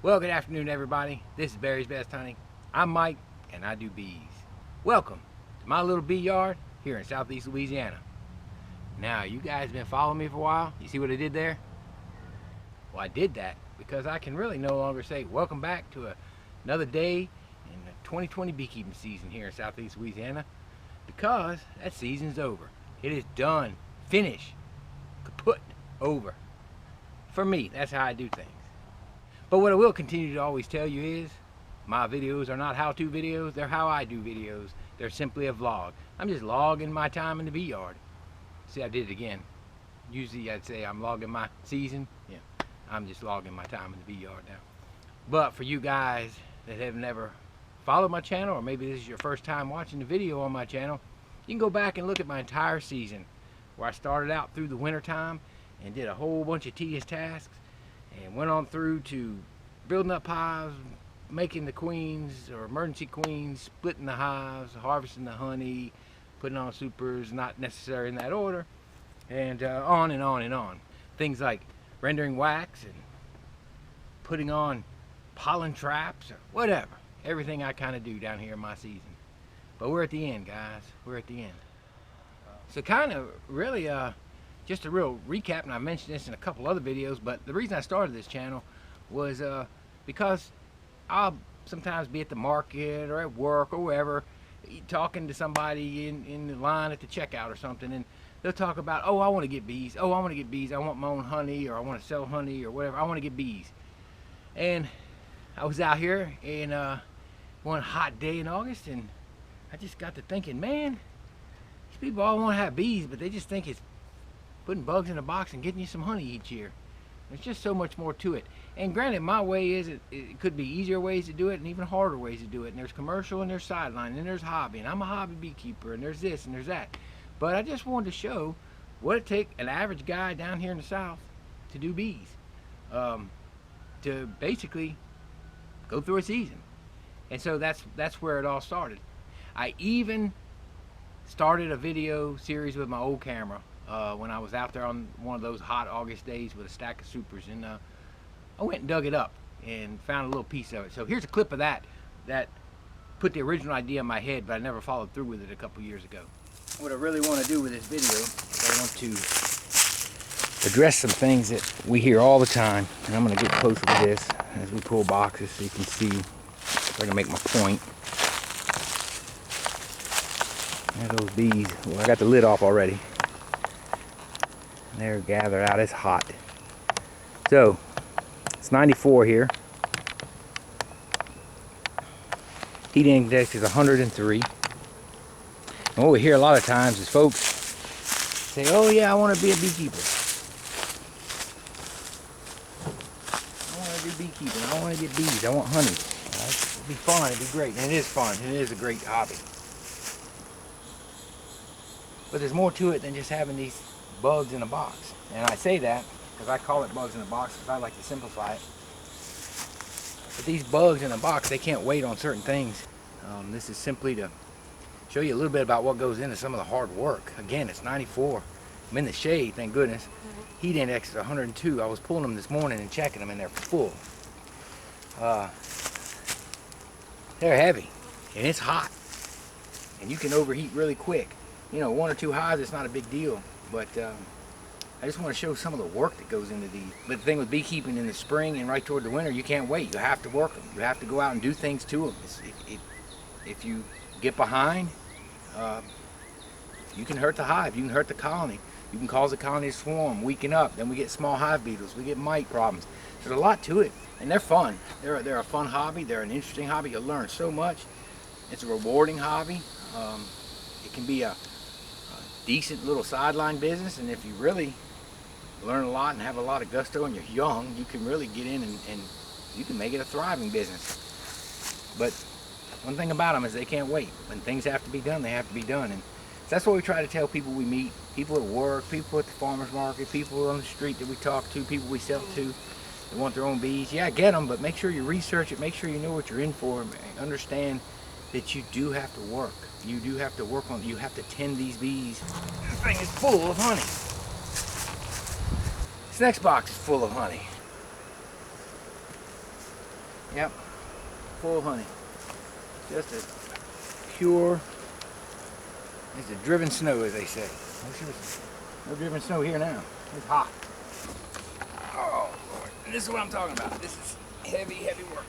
Well, good afternoon, everybody. This is Barry's Best Honey. I'm Mike, and I do bees. Welcome to my little bee yard here in Southeast Louisiana. Now, you guys been following me for a while. You see what I did there? Well, I did that because I can really no longer say welcome back to another day in the 2020 beekeeping season here in Southeast Louisiana, because that season's over. It is done, finished, kaput, over. For me, that's how I do things. But what I will continue to always tell you is, my videos are not how-to videos, they're how I do videos. They're simply a vlog. I'm just logging my time in the bee yard. See, I did it again. Usually I'd say I'm logging my season. Yeah, I'm just logging my time in the bee yard now. But for you guys that have never followed my channel, or maybe this is your first time watching the video on my channel, you can go back and look at my entire season, where I started out through the winter time and did a whole bunch of tedious tasks, and went on through to building up hives, making the queens or emergency queens, splitting the hives, harvesting the honey, putting on supers, not necessary in that order, and on and on and on. Things like rendering wax and putting on pollen traps or whatever. Everything I kind of do down here in my season. But we're at the end, guys. We're at the end. So kind of really just a real recap, and I mentioned this in a couple other videos, but the reason I started this channel was because I'll sometimes be at the market or at work or wherever, talking to somebody in the line at the checkout or something, and they'll talk about, oh, I want to get bees, oh, I want to get bees, I want my own honey, or I want to sell honey, or whatever, I want to get bees. And I was out here in one hot day in August, and I just got to thinking, man, these people all want to have bees, but they just think it's putting bugs in a box and getting you some honey each year. There's just so much more to it. And granted, my way is, it could be easier ways to do it and even harder ways to do it. And there's commercial and there's sideline and there's hobby. And I'm a hobby beekeeper and there's this and there's that. But I just wanted to show what it takes an average guy down here in the South to do bees. To basically go through a season. And so that's where it all started. I even started a video series with my old camera when I was out there on one of those hot August days with a stack of supers, and I went and dug it up and found a little piece of it. So here's a clip of that put the original idea in my head, but I never followed through with it a couple years ago. What I really want to do with this video is I want to address some things that we hear all the time, and I'm going to get closer to this as we pull boxes so you can see if I can make my point. There's those bees. Well, I got the lid off already. They're gathered out. It's hot. So it's 94 here. Heat index is 103. And what we hear a lot of times is folks say, oh yeah, I want to be a beekeeper. I want to do beekeeping. I want to get bees. I want honey. It'd be fun. It'd be great. And it is fun. It is a great hobby. But there's more to it than just having these bugs in a box. And I say that because I call it bugs in a box because I like to simplify it. But these bugs in a box, they can't wait on certain things. This is simply to show you a little bit about what goes into some of the hard work. Again, it's 94. I'm in the shade, thank goodness. Heat index is 102. I was pulling them this morning and checking them, and they're full. They're heavy, and it's hot. And you can overheat really quick. You know, 1 or 2 hives, it's not a big deal, but I just want to show some of the work that goes into these. But the thing with beekeeping in the spring and right toward the winter, you can't wait. You have to work them. You have to go out and do things to them. If you get behind, you can hurt the hive. You can hurt the colony. You can cause the colony to swarm, weaken up. Then we get small hive beetles. We get mite problems. There's a lot to it, and they're fun. They're a fun hobby. They're an interesting hobby. You'll learn so much. It's a rewarding hobby. It can be a decent little sideline business, and if you really learn a lot and have a lot of gusto and you're young, you can really get in and you can make it a thriving business. But one thing about them is they can't wait. When things have to be done, they have to be done. And that's what we try to tell people we meet, people at work, people at the farmer's market, people on the street that we talk to, people we sell to that want their own bees. Yeah, get them, but make sure you research it, make sure you know what you're in for, and understand that you do have to work. You do have to work on it. You have to tend these bees. This thing is full of honey. This next box is full of honey. Yep, full honey. Just a pure, it's a driven snow, as they say. No driven snow here now. It's hot. Oh, Lord. And this is what I'm talking about. This is heavy, heavy work.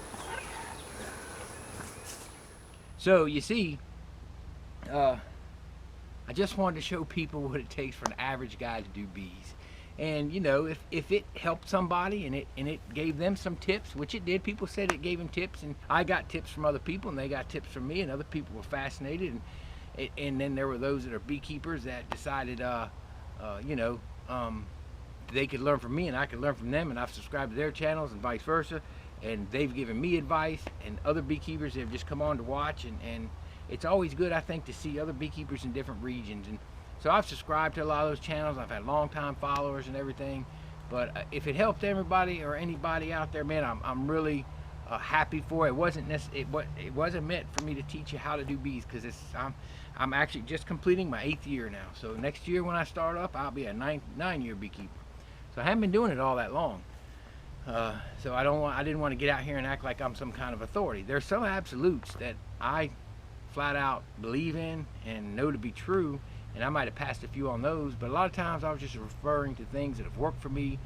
So, you see, I just wanted to show people what it takes for an average guy to do bees. And you know, if it helped somebody and it gave them some tips, which it did, people said it gave them tips, and I got tips from other people and they got tips from me, and other people were fascinated, and then there were those that are beekeepers that decided you know, they could learn from me and I could learn from them, and I've subscribed to their channels and vice versa, and they've given me advice, and other beekeepers have just come on to watch, and it's always good, I think, to see other beekeepers in different regions. And so I've subscribed to a lot of those channels. I've had long-time followers and everything. But if it helped everybody or anybody out there, man, I'm really happy for it. It wasn't meant for me to teach you how to do bees, because I'm actually just completing my 8th year now. So next year when I start up, I'll be a 9-year beekeeper. So I haven't been doing it all that long. So I didn't want to get out here and act like I'm some kind of authority. There's some absolutes that I flat out believe in and know to be true, and I might have passed a few on those, but a lot of times I was just referring to things that have worked for me,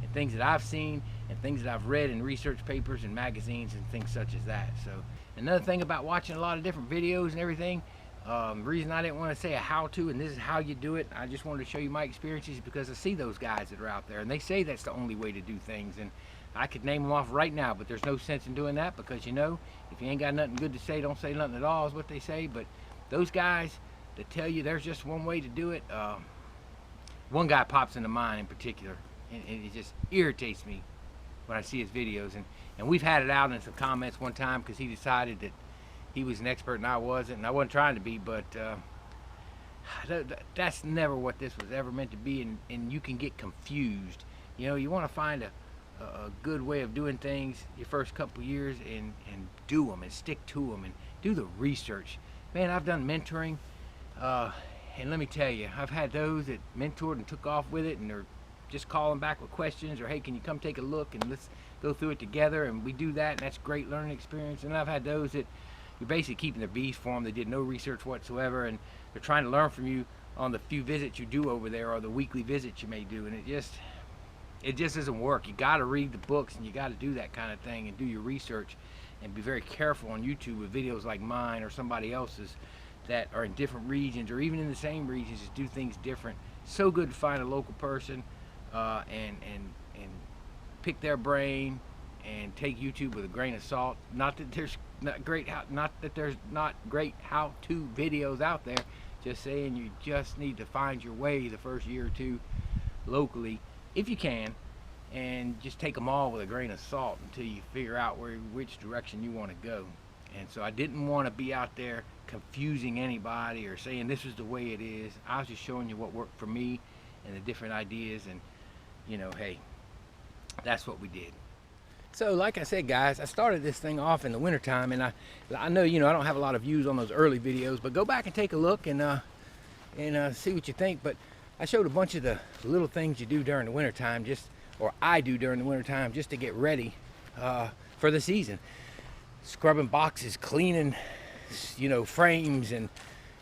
and things that I've seen, and things that I've read in research papers and magazines and things such as that. So another thing about watching a lot of different videos and everything, the reason I didn't want to say a how-to and this is how you do it, I just wanted to show you my experiences, because I see those guys that are out there and they say that's the only way to do things, and I could name them off right now, but there's no sense in doing that, because you know, if you ain't got nothing good to say, don't say nothing at all, is what they say. But those guys that tell you there's just one way to do it, one guy pops into mind in particular, and it just irritates me when I see his videos, and we've had it out in some comments one time, because he decided that he was an expert and I wasn't, and I wasn't trying to be, but that's never what this was ever meant to be, and you can get confused. You know, you want to find a good way of doing things your first couple years, and do them and stick to them and do the research. Man, I've done mentoring, and let me tell you, I've had those that mentored and took off with it, and they're just calling back with questions, or hey, can you come take a look and let's go through it together, and we do that, and that's great learning experience. And I've had those that you're basically keeping their bees for them. They did no research whatsoever, and they're trying to learn from you on the few visits you do over there, or the weekly visits you may do, and it just doesn't work. You got to read the books, and you got to do that kind of thing and do your research, and be very careful on YouTube with videos like mine or somebody else's that are in different regions, or even in the same regions, just do things different. So good to find a local person and pick their brain and take YouTube with a grain of salt. Not that there's not great how-to videos out there. Just saying, you just need to find your way the first year or two locally, if you can, and just take them all with a grain of salt until you figure out which direction you want to go. And so I didn't want to be out there confusing anybody or saying this is the way it is. I was just showing you what worked for me and the different ideas, and you know, hey, that's what we did. So like I said, guys, I started this thing off in the wintertime, and I know, you know, I don't have a lot of views on those early videos, but go back and take a look and see what you think. But I showed a bunch of the little things you do during the wintertime, or I do during the wintertime, just to get ready for the season. Scrubbing boxes, cleaning, you know, frames, and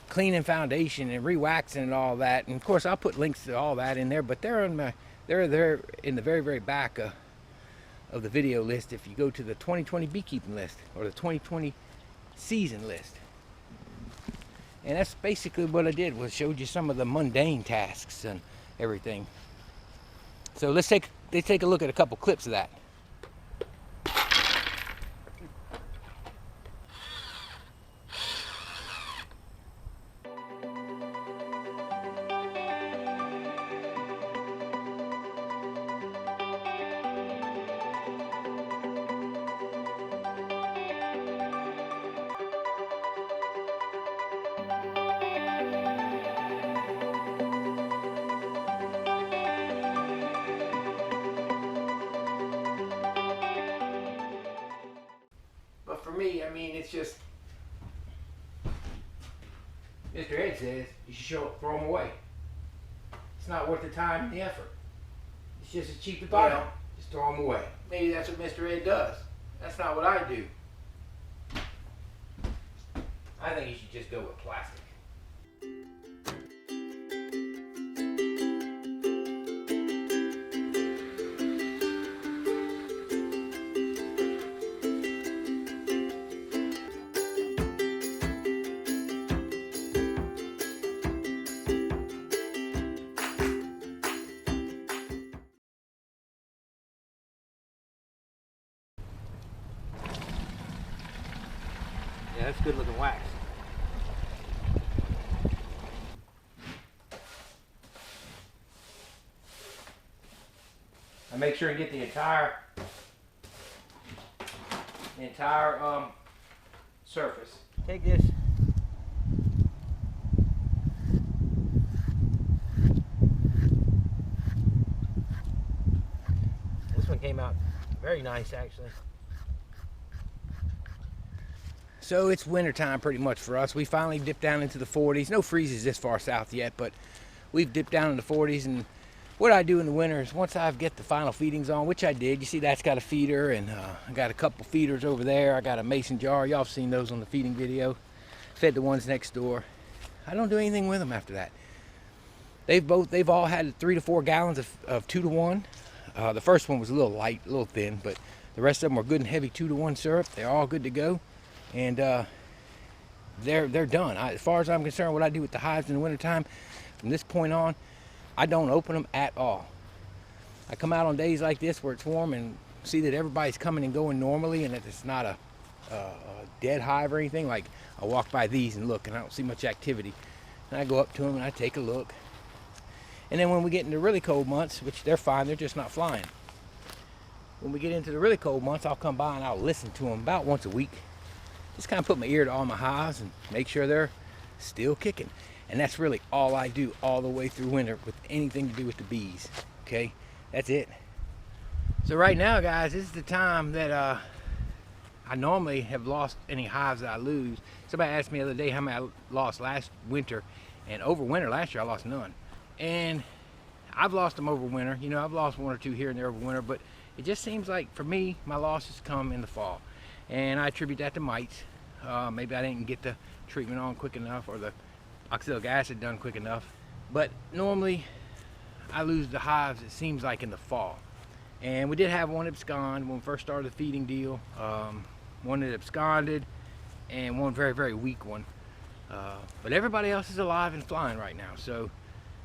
cleaning foundation and re-waxing and all that. And of course, I'll put links to all that in there, but they're in the very, very back of the video list if you go to the 2020 beekeeping list, or the 2020 season list. And that's basically what I did, was showed you some of the mundane tasks and everything. So let's take a look at a couple clips of that. But for me, I mean, it's just, Mr. Ed says you should throw them away. It's not worth the time and the effort. It's just as cheap to buy them. Just throw them away. Maybe that's what Mr. Ed does. That's not what I do. I think you should just go with plastic. Yeah, that's good looking wax. I make sure and get the entire surface. Take this. This one came out very nice, actually. So it's wintertime pretty much for us. We finally dipped down into the 40s. No freezes this far south yet, but we've dipped down in the 40s. And what I do in the winter is once I get the final feedings on, which I did, you see that's got a feeder, and I got a couple feeders over there. I got a mason jar. Y'all have seen those on the feeding video. Fed the ones next door. I don't do anything with them after that. They've all had 3 to 4 gallons of 2 to 1. The first one was a little light, a little thin, but the rest of them are good and heavy 2 to 1 syrup. They're all good to go. And they're done. As far as I'm concerned, what I do with the hives in the wintertime, from this point on, I don't open them at all. I come out on days like this where it's warm and see that everybody's coming and going normally, and that it's not a dead hive or anything. Like, I walk by these and look, and I don't see much activity. And I go up to them and I take a look. And then when we get into really cold months, which they're fine, they're just not flying. When we get into the really cold months, I'll come by and I'll listen to them about once a week. Just kind of put my ear to all my hives and make sure they're still kicking. And that's really all I do all the way through winter with anything to do with the bees. Okay, that's it. So right now, guys, this is the time that I normally have lost any hives that I lose. Somebody asked me the other day how many I lost last winter, and over winter last year I lost none. And I've lost them over winter. You know, I've lost 1 or 2 here and there over winter, but it just seems like for me, my losses come in the fall. And I attribute that to mites. Maybe I didn't get the treatment on quick enough, or the oxalic acid done quick enough. But normally I lose the hives, it seems like, in the fall. And we did have one abscond when we first started the feeding deal. One that absconded, and one very, very weak one. But everybody else is alive and flying right now. So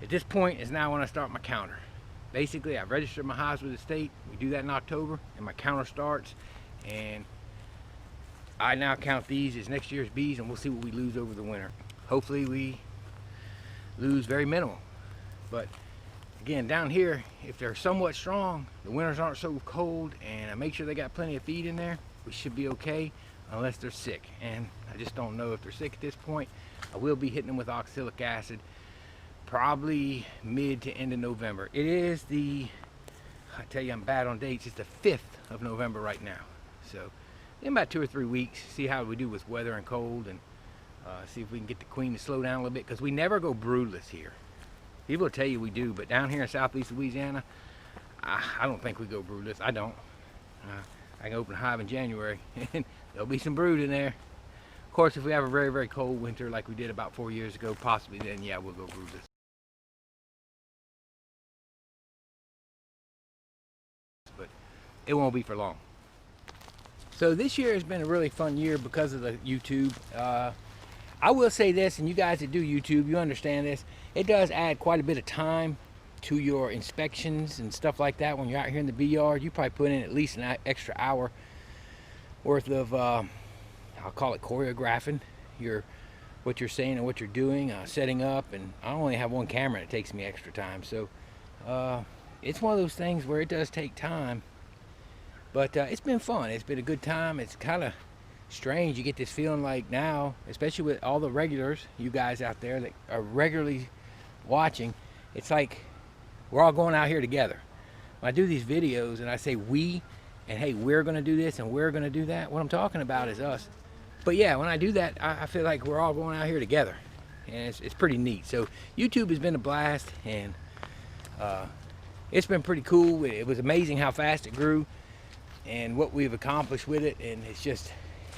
at this point is now when I start my counter. Basically, I've registered my hives with the state. We do that in October, and my counter starts. And I now count these as next year's bees, and we'll see what we lose over the winter. Hopefully we lose very minimal. But again, down here, if they're somewhat strong, the winters aren't so cold, and I make sure they got plenty of feed in there, we should be okay, unless they're sick. And I just don't know if they're sick at this point. I will be hitting them with oxalic acid probably mid to end of November. It is I tell you, I'm bad on dates. It's the 5th of November right now. So in about 2 or 3 weeks, see how we do with weather and cold, and see if we can get the queen to slow down a little bit, because we never go broodless here. People will tell you we do, but down here in southeast Louisiana, I don't think we go broodless. I don't. I can open a hive in January and there'll be some brood in there. Of course, if we have a very, very cold winter like we did about 4 years ago, possibly, then yeah, we'll go broodless. But it won't be for long. So this year has been a really fun year because of the YouTube. I will say this, and you guys that do YouTube, you understand this, it does add quite a bit of time to your inspections and stuff like that. When you're out here in the bee yard, you probably put in at least an extra hour worth of, I'll call it choreographing, what you're saying and what you're doing, setting up. And I only have one camera, and it takes me extra time. So it's one of those things where it does take time. But it's been fun. It's been a good time. It's kind of strange. You get this feeling like now, especially with all the regulars, you guys out there that are regularly watching, it's like we're all going out here together. When I do these videos and I say we, and hey, we're going to do this and we're going to do that, what I'm talking about is us. But yeah, when I do that, I feel like we're all going out here together. And it's pretty neat. So YouTube has been a blast, and it's been pretty cool. It was amazing how fast it grew. and what we've accomplished with it, and it's just,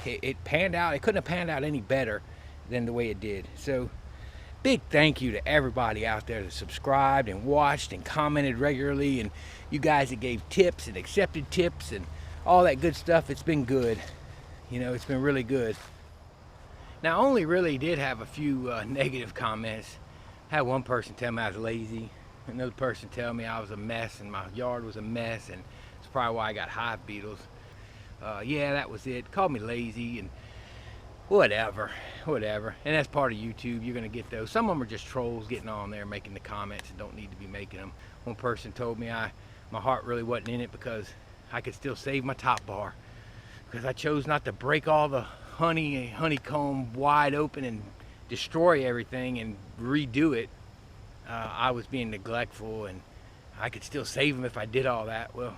it panned out. It couldn't have panned out any better than the way it did. So big thank you to everybody out there that subscribed and watched and commented regularly, and you guys that gave tips and accepted tips and all that good stuff. It's been good. You know, it's been really good. Now, I only really did have a few negative comments. I had one person tell me I was lazy, another person tell me I was a mess and my yard was a mess, and it's probably why I got hive beetles. Yeah, that was it. Called me lazy and whatever. And that's part of YouTube. You're gonna get those. Some of them are just trolls getting on there making the comments and don't need to be making them. One person told me my heart really wasn't in it because I could still save my top bar, because I chose not to break all the honeycomb wide open and destroy everything and redo it. I was being neglectful, and I could still save them if I did all that. Well,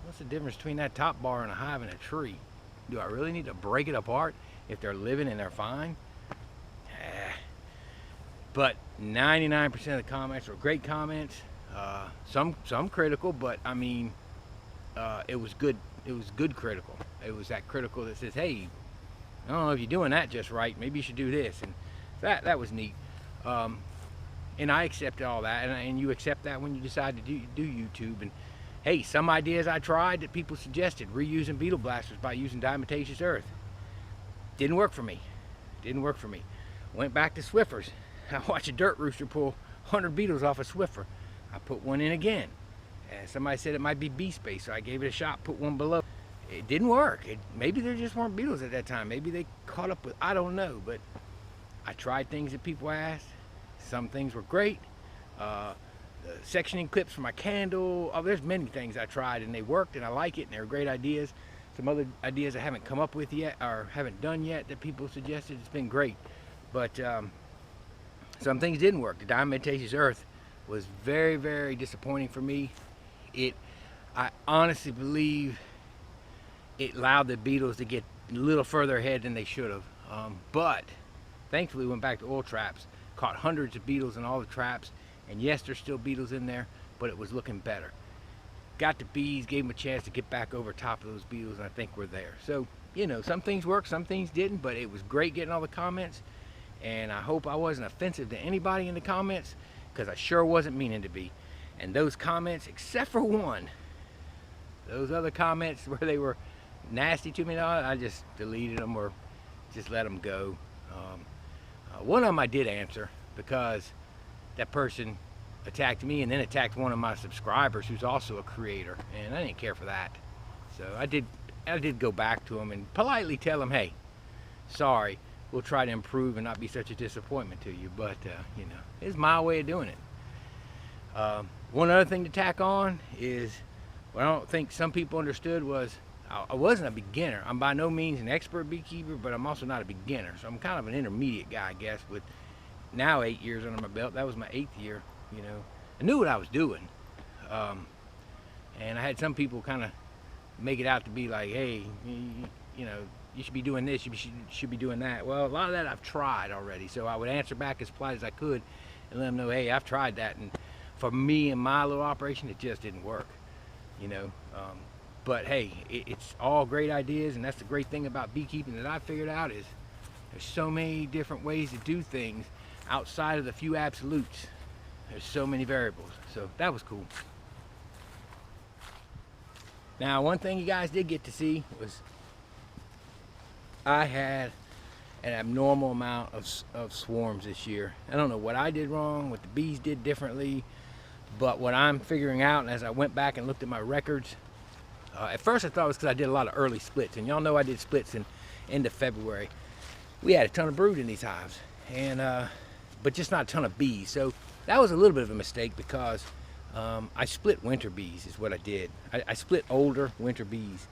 what's the difference between that top bar and a hive and a tree? Do I really need to break it apart if they're living and they're fine? But 99% of the comments were great comments. Some critical, but I mean, it was good. It was good critical. It was that critical that says, hey, I don't know if you're doing that just right. Maybe you should do this. And that was neat. And I accepted all that, and you accept that when you decide to do YouTube. And hey, some ideas I tried that people suggested, reusing beetle blasters by using diatomaceous earth, didn't work for me. Went back to Swiffers. I watched a dirt rooster pull 100 beetles off a Swiffer. I put one in again. And somebody said it might be bee space, so I gave it a shot, put one below. It didn't work. Maybe there just weren't beetles at that time. Maybe they caught up with, I don't know. But I tried things that people asked. Some things were great. The sectioning clips for my candle. Oh, there's many things I tried and they worked and I like it and they were great ideas. Some other ideas I haven't come up with yet or haven't done yet that people suggested. It's been great. But some things didn't work. The diatomaceous earth was very, very disappointing for me. I honestly believe it allowed the beetles to get a little further ahead than they should have. But thankfully went back to oil traps, caught hundreds of beetles in all the traps, and yes, there's still beetles in there, but it was looking better. Got the bees, gave them a chance to get back over top of those beetles, and I think we're there. So, you know, some things worked, some things didn't, but it was great getting all the comments, and I hope I wasn't offensive to anybody in the comments, because I sure wasn't meaning to be. And those comments, except for one, those other comments where they were nasty to me, I just deleted them or just let them go. One of them I did answer because that person attacked me and then attacked one of my subscribers who's also a creator, and I didn't care for that. So I did go back to him and politely tell him, hey, sorry, we'll try to improve and not be such a disappointment to you, but you know, it's my way of doing it. One other thing to tack on is what I don't think some people understood was I wasn't a beginner. I'm by no means an expert beekeeper, but I'm also not a beginner. So I'm kind of an intermediate guy, I guess, with now 8 years under my belt. That was my 8th year, you know. I knew what I was doing. And I had some people kind of make it out to be like, hey, you know, you should be doing this, you should be doing that. Well, a lot of that I've tried already. So I would answer back as polite as I could and let them know, hey, I've tried that. And for me and my little operation, it just didn't work, you know. But hey, it's all great ideas, and that's the great thing about beekeeping that I figured out is there's so many different ways to do things outside of the few absolutes. There's so many variables, so that was cool. Now, one thing you guys did get to see was I had an abnormal amount of swarms this year. I don't know what I did wrong, what the bees did differently, but what I'm figuring out, and as I went back and looked at my records, at first I thought it was because I did a lot of early splits, and y'all know I did splits in end of February. We had a ton of brood in these hives, and but just not a ton of bees. So that was a little bit of a mistake because I split winter bees is what I did. I split older winter bees,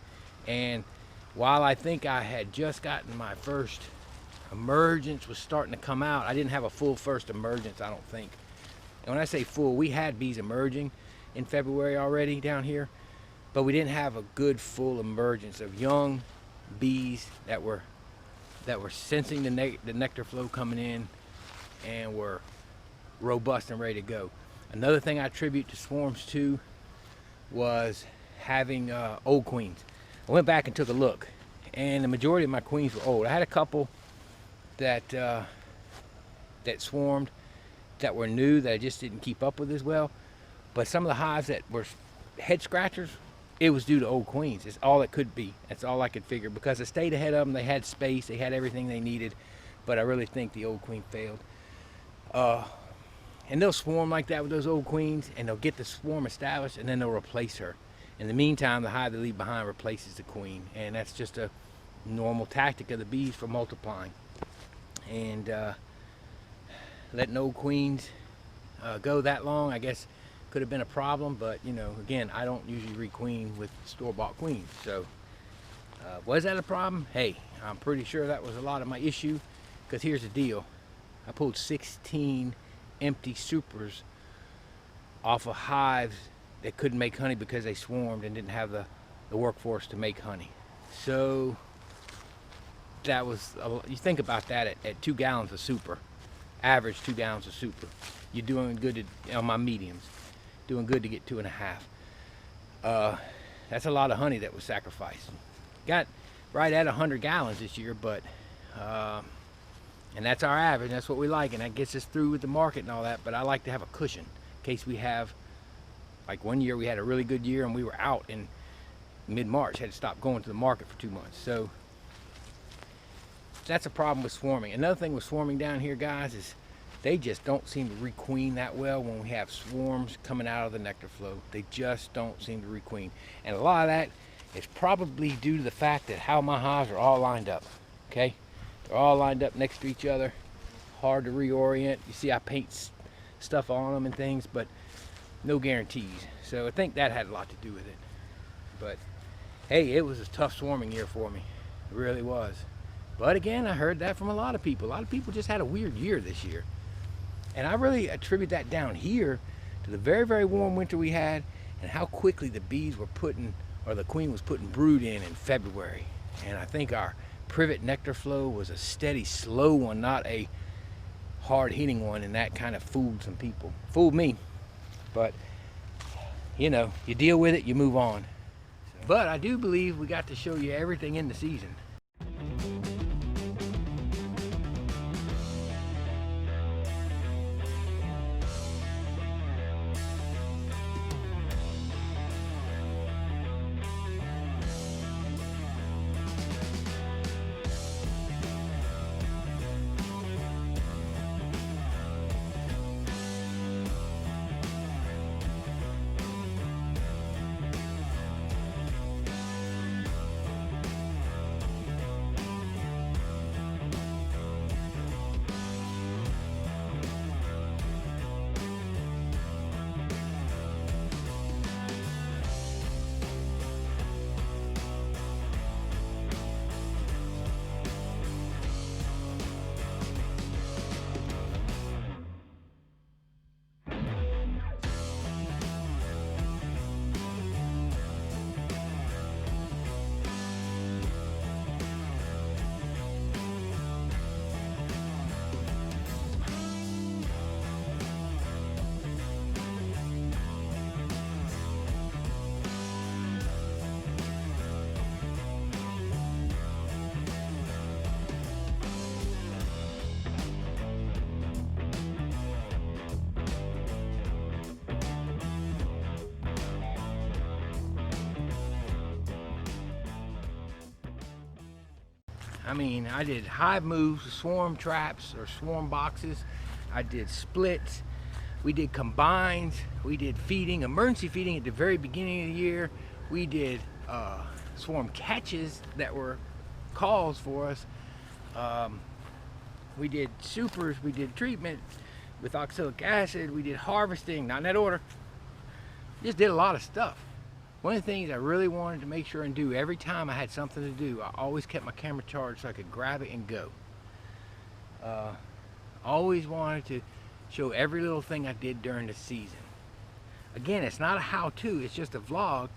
and while I think I had just gotten my first emergence was starting to come out, I didn't have a full first emergence, I don't think. And when I say full, we had bees emerging in February already down here, but we didn't have a good full emergence of young bees that were sensing the nectar flow coming in and were robust and ready to go. Another thing I attribute to swarms to was having old queens. I went back and took a look, and the majority of my queens were old. I had a couple that that swarmed that were new that I just didn't keep up with as well. But some of the hives that were head scratchers, it was due to old queens. It's all it could be. That's all I could figure, because I stayed ahead of them. They had space, they had everything they needed, but I really think the old queen failed. And they'll swarm like that with those old queens, and they'll get the swarm established, and then they'll replace her. In the meantime, the hive they leave behind replaces the queen, and that's just a normal tactic of the bees for multiplying. And letting old queens go that long, I guess, could have been a problem. But you know, again, I don't usually requeen with store-bought queens. So was that a problem? Hey, I'm pretty sure that was a lot of my issue, because here's the deal. I pulled 16 empty supers off of hives that couldn't make honey because they swarmed and didn't have the workforce to make honey. So that was, you think about that at 2 gallons of super, average 2 gallons of super, you're doing good on my mediums, doing good to get 2.5. That's a lot of honey that was sacrificed. Got right at 100 gallons this year, but and that's our average. That's what we like, and that gets us through with the market and all that. But I like to have a cushion in case we have, like one year we had a really good year and we were out in mid-March, had to stop going to the market for 2 months. So that's a problem with swarming. Another thing with swarming down here, guys, is they just don't seem to requeen that well when we have swarms coming out of the nectar flow. They just don't seem to requeen. And a lot of that is probably due to the fact that how my hives are all lined up, okay? They're all lined up next to each other, hard to reorient. You see I paint stuff on them and things, but no guarantees. So I think that had a lot to do with it. But hey, it was a tough swarming year for me. It really was. But again, I heard that from a lot of people. A lot of people just had a weird year this year. And I really attribute that down here to the very, very warm winter we had, and how quickly the bees were putting, or the queen was putting brood in February. And I think our privet nectar flow was a steady, slow one, not a hard hitting one, and that kind of fooled some people. Fooled me. But you know, you deal with it, you move on. But I do believe we got to show you everything in the season. I mean, I did hive moves, swarm traps or swarm boxes. I did splits. We did combines. We did feeding, emergency feeding at the very beginning of the year. We did swarm catches that were calls for us. We did supers. We did treatment with oxalic acid. We did harvesting, not in that order. Just did a lot of stuff. One of the things I really wanted to make sure and do every time I had something to do, I always kept my camera charged so I could grab it and go. Always wanted to show every little thing I did during the season. Again, it's not a how-to, it's just a vlog.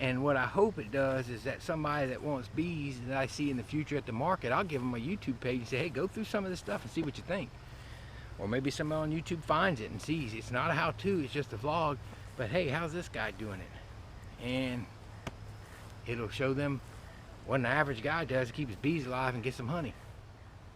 And what I hope it does is that somebody that wants bees that I see in the future at the market, I'll give them a YouTube page and say, hey, go through some of this stuff and see what you think. Or maybe somebody on YouTube finds it and sees. It's not a how-to, it's just a vlog. But hey, how's this guy doing it? And it'll show them what an average guy does to keep his bees alive and get some honey.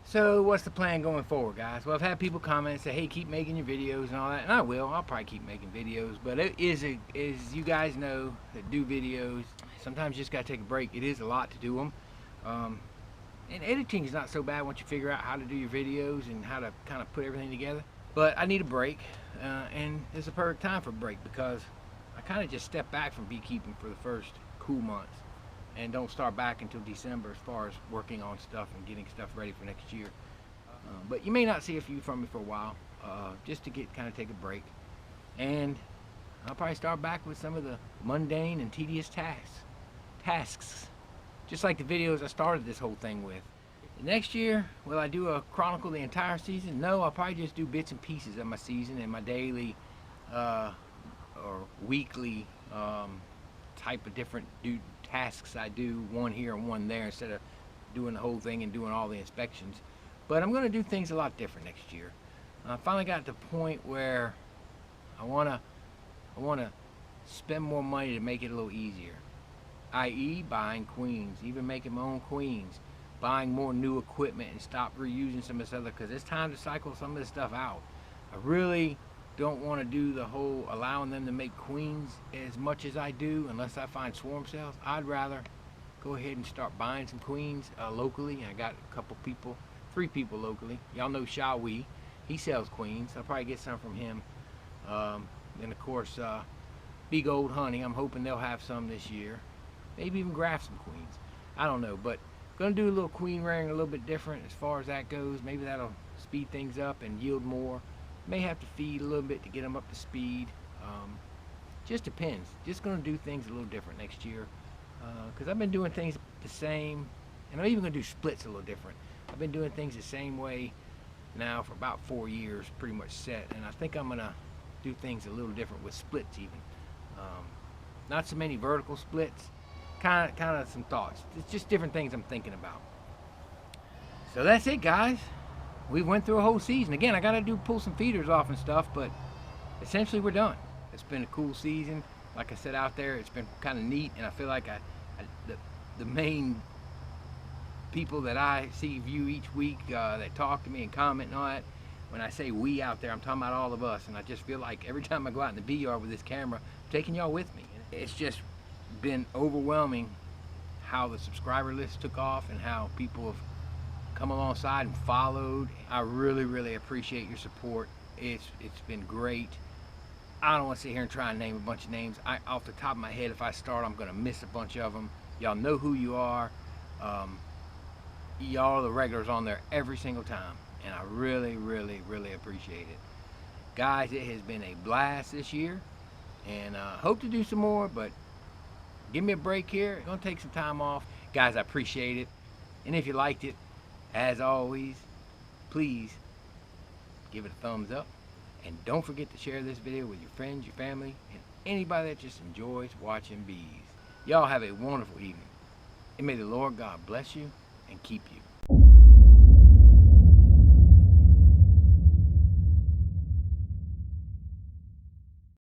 So what's the plan going forward, guys? Well, I've had people comment and say, hey, keep making your videos and all that, and I will. I'll probably keep making videos, but it is, as you guys know that do videos, sometimes you just gotta take a break. It is a lot to do them. And editing is not so bad once you figure out how to do your videos and how to kind of put everything together. But I need a break, and it's a perfect time for a break because I kind of just step back from beekeeping for the first cool months and don't start back until December as far as working on stuff and getting stuff ready for next year. But you may not see a few from me for a while, just to kind of take a break. And I'll probably start back with some of the mundane and tedious tasks, just like the videos I started this whole thing with. Next year, will I do a chronicle the entire season? No, I'll probably just do bits and pieces of my season and my daily or weekly type of different tasks I do, one here and one there, instead of doing the whole thing and doing all the inspections. But I'm going to do things a lot different next year. I finally got to the point where I want to spend more money to make it a little easier, i.e. buying queens, even making my own queens, buying more new equipment and stop reusing some of this other, because it's time to cycle some of this stuff out. I really don't want to do the whole allowing them to make queens as much as I do unless I find swarm cells. I'd rather go ahead and start buying some queens locally. I got a couple people, 3 people locally. Y'all know Sha Wee. He sells queens. I'll probably get some from him. And of course, Big Old Honey. I'm hoping they'll have some this year. Maybe even graft some queens. I don't know, but gonna do a little queen rearing a little bit different as far as that goes. Maybe that'll speed things up and yield more. May have to feed a little bit to get them up to speed. Just depends. Just gonna do things a little different next year because I've been doing things the same, and I'm even gonna do splits a little different. I've been doing things the same way now for about 4 years, pretty much set, and I think I'm gonna do things a little different with splits even. Not so many vertical splits, kind of some thoughts. It's just different things I'm thinking about. So that's it, guys. We went through a whole season. Again, I gotta pull some feeders off and stuff, but essentially we're done. It's been a cool season. Like I said out there, it's been kind of neat, and I feel like the main people that I see view each week that talk to me and comment and all that, when I say we out there, I'm talking about all of us, and I just feel like every time I go out in the bee yard with this camera, I'm taking y'all with me. It's just been overwhelming how the subscriber list took off and how people have come alongside and followed. I really appreciate your support. It's been great. I don't want to sit here and try and name a bunch of names. Off the top of my head, if I start, I'm gonna miss a bunch of them. Y'all know who you are. Y'all are the regulars on there every single time, and I really appreciate it, guys. It has been a blast this year, and hope to do some more, but give me a break here. Gonna take some time off, guys. I appreciate it, and if you liked it, as always, please give it a thumbs up, and don't forget to share this video with your friends, your family, and anybody that just enjoys watching bees. Y'all have a wonderful evening, and may the Lord God bless you and keep you.